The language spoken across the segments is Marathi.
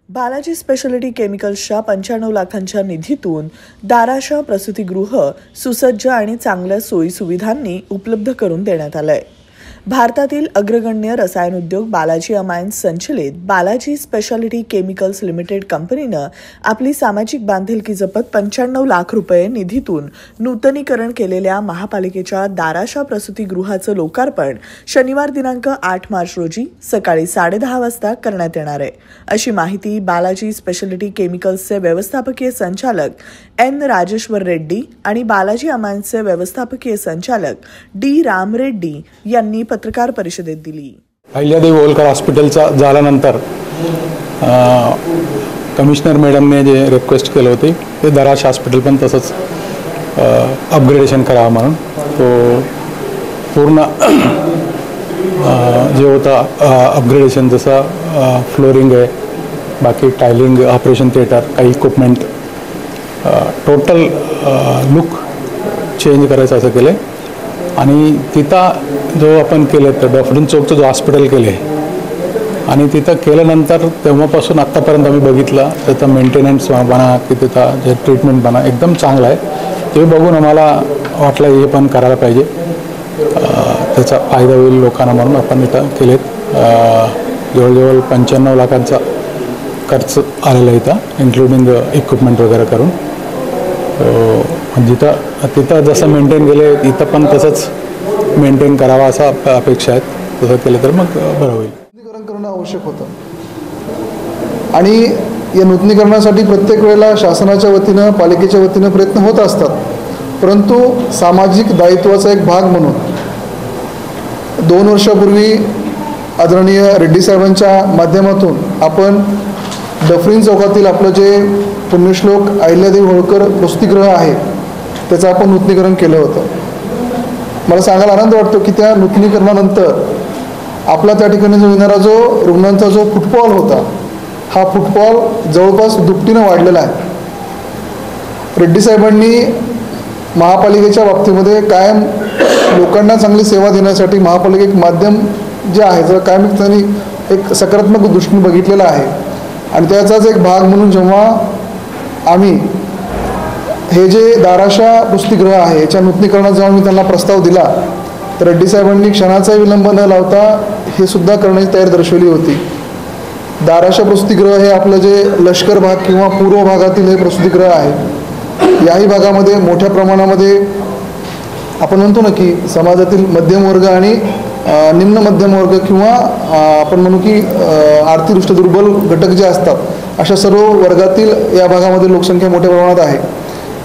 बालाजी स्पेशालिटी केमिकल्सच्या 95 लाखांच्या निधीतून दाराशा प्रसूतिगृह सुसज्ज आणि चांगल्या सोयीसुविधांनी उपलब्ध करून देण्यात आलंय. भारतातील अग्रगण्य रसायन उद्योग बालाजी अमायन्स संचलित बालाजी स्पेशालिटी केमिकल्स लिमिटेड कंपनीनं आपली सामाजिक बांधिलकी जपत 95 लाख रुपये निधीतून नूतनीकरण केलेल्या महापालिकेच्या दाराशा प्रसूतिगृहाचं लोकार्पण शनिवार दिनांक 8 मार्च रोजी सकाळी 10:30 वाजता करण्यात येणार आहे, अशी माहिती बालाजी स्पेशालिटी केमिकल्सचे व्यवस्थापकीय संचालक एन राजेश्वर रेड्डी आणि बालाजी अमायन्सचे व्यवस्थापकीय संचालक डी राम रेड्डी यांनी पत्रकार परिषदेत दिली. अहिल्यादेवी होळकर हॉस्पिटलचा झाल्यानंतर कमिशनर मॅडमने जे रिक्वेस्ट केलं होते ते दाराशा हॉस्पिटल पण तसंच अपग्रेडेशन करावं म्हणून तो पूर्ण जे होता अपग्रेडेशन जसं फ्लोरिंग आहे, बाकी टायलिंग, ऑपरेशन थिएटर, काही इक्विपमेंट, टोटल लुक चेंज करायचं असं केलं आहे. आणि तिथं जो आपण केलं तर डॉफलिन चौकचं जो हॉस्पिटल केलं आहे आणि तिथं केल्यानंतर तेव्हापासून आत्तापर्यंत आम्ही बघितलं त्याचं मेंटेनन्स म्हणा की तिथं जे ट्रीटमेंट म्हणा एकदम चांगलं आहे. ते बघून आम्हाला वाटलं हे पण करायला पाहिजे, त्याचा फायदा होईल लोकांना म्हणून आपण इथं केलेत. जवळजवळ 95 लाखांचा खर्च आलेला आहे इथं, इन्क्लुडिंग इक्विपमेंट वगैरे करून. तिथं जसं मेंटेन केले इथं पण तसंच मेंटेन करावा असा अपेक्षा आहेत. तसं केलं तर मग बरं होईल. नूतनीकरण करणं आवश्यक होतं आणि या नूतनीकरणासाठी प्रत्येक वेळेला शासनाच्या वतीनं, पालिकेच्या वतीनं प्रयत्न होत असतात. परंतु सामाजिक दायित्वाचा एक भाग म्हणून 2 वर्षापूर्वी आदरणीय रेड्डी साहेबांच्या माध्यमातून आपण डफरीन चौकातील आपलं जे पुण्यश्लोक अहिल्यादेवी होळकर प्रसूतिगृह आहे त्याचं आपण नूतनीकरण केलं होतं. मला सांगायला आनंद वाटतो की त्या नूतनीकरणानंतर आपला त्या ठिकाणी जो येणारा जो रुग्णांचा जो फुटफॉल होता, हा फुटफॉल जवळपास दुपटीनं वाढलेला आहे. रेड्डी साहेबांनी महापालिकेच्या बाबतीमध्ये कायम लोकांना चांगली सेवा देण्यासाठी महापालिका एक माध्यम जे आहे जर कायम त्यांनी एक सकारात्मक दृष्टीने बघितलेला आहे. आणि त्याचाच एक भाग म्हणून जेव्हा आम्ही हे जे दाराशा प्रसूतिगृह आहे याच्या नूतनीकरणात जेव्हा मी त्यांना प्रस्ताव दिला तर रेड्डी साहेबांनी क्षणाचाही विलंब न लावता हे सुद्धा करण्याची तयारी दर्शवली होती. दाराशा प्रसूतिगृह हे आपलं जे लष्कर भाग किंवा पूर्व भागातील हे प्रसूतिगृह आहे. याही भागामध्ये मोठ्या प्रमाणामध्ये आपण म्हणतो ना की समाजातील मध्यम वर्ग आणि निम्न मध्यम वर्ग किंवा आपण म्हणू की आर्थिकदृष्ट्या दुर्बल घटक जे असतात अशा सर्व वर्गातील या भागामध्ये लोकसंख्या मोठ्या प्रमाणात आहे.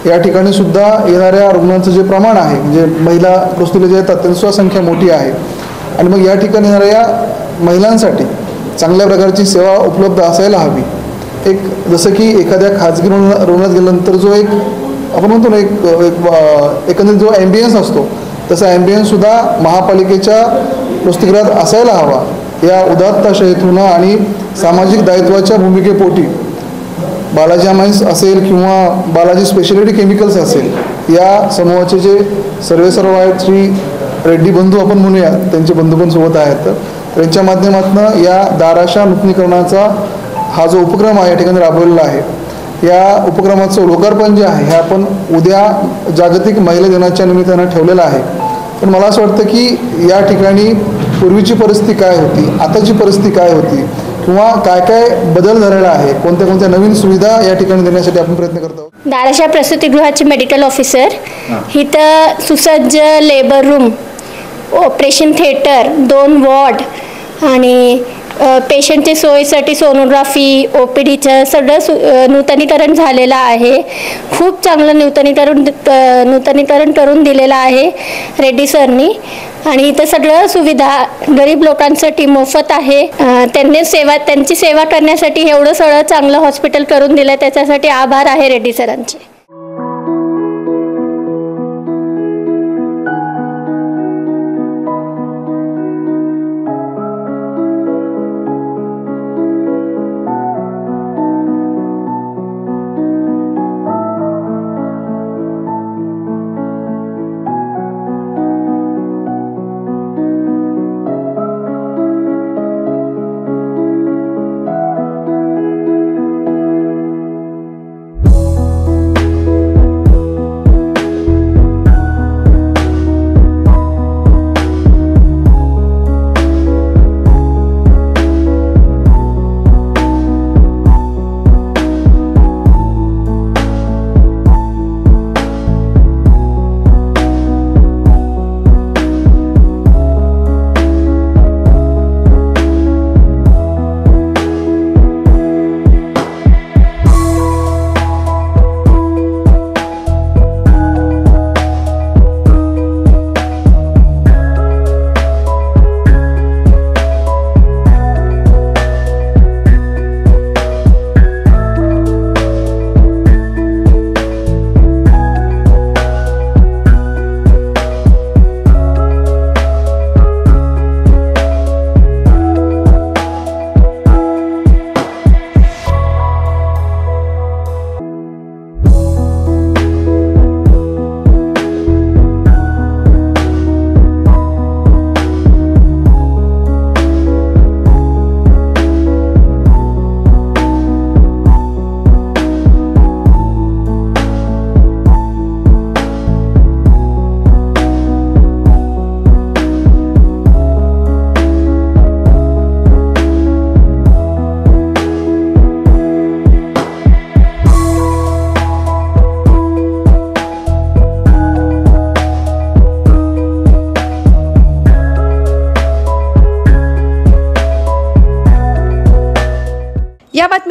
या ठिकाणी सुद्धा येणाऱ्या रुग्णांचं जे प्रमाण आहे म्हणजे महिला प्रसूतीला जे येतात त्यांची सुद्धा संख्या मोठी आहे. आणि मग या ठिकाणी येणाऱ्या महिलांसाठी चांगल्या प्रकारची सेवा उपलब्ध असायला हवी. एक जसं की एखाद्या खाजगी रुग्णात गेल्यानंतर जो एक आपण म्हणतो ना एकंदरीत जो ॲम्बियन्स असतो तसा ॲम्बियन्ससुद्धा महापालिकेच्या प्रसूतिगृहात असायला हवा. या उदात्त अशा हेतूनं आणि सामाजिक दायित्वाच्या भूमिकेपोटी बालाजी अमायन्स असेल किंवा बालाजी स्पेशालिटी केमिकल्स असेल या समूहाचे जे सर्वेसर्व आहेत श्री रेड्डी बंधू आपण म्हणूया, त्यांचे बंधू पण सोबत आहेत, तर त्यांच्या माध्यमातून या दाराशा नूतनीकरणाचा हा जो उपक्रम आहे या ठिकाणी राबवलेला आहे. या उपक्रमाचं लोकार्पण जे आहे हे आपण उद्या जागतिक महिला दिनाच्या निमित्तानं ठेवलेलं आहे. पण मला असं वाटतं की या ठिकाणी पूर्वीची परिस्थिती काय होती, आताची परिस्थिती काय होती किंवा काय काय बदल झालेला आहे, कोणत्या कोणत्या नवीन सुविधा या ठिकाणी देण्यासाठी आपण प्रयत्न करत आहोत. दाराशा प्रसूतिगृहाचे मेडिकल ऑफिसर, इथं सुसज्ज labour room, operation theatre, 2 ward आणि पेशंटच्या सोयीसाठी सोनोग्राफी, OPDचं सगळं नूतनीकरण झालेलं आहे. खूप चांगलं नूतनीकरण करून दिलेलं आहे रेड्डी सरनी. आणि इथं सगळं सुविधा गरीब लोकांसाठी मोफत आहे. त्यांची सेवा करण्यासाठी एवढं सगळं चांगलं हॉस्पिटल करून दिलं, त्याच्यासाठी आभार आहे रेड्डी सरांचे.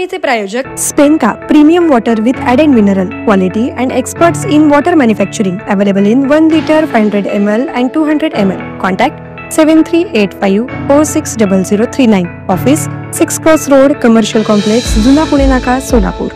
बातमीचे प्रायोजक Spenca premium water with added mineral quality and experts in water manufacturing available in 1 liter 500 ml and 200 ml. Contact 7385460039. Office 6 Cross Road, Commercial Complex, जुना पुणे नाका, सोलापूर.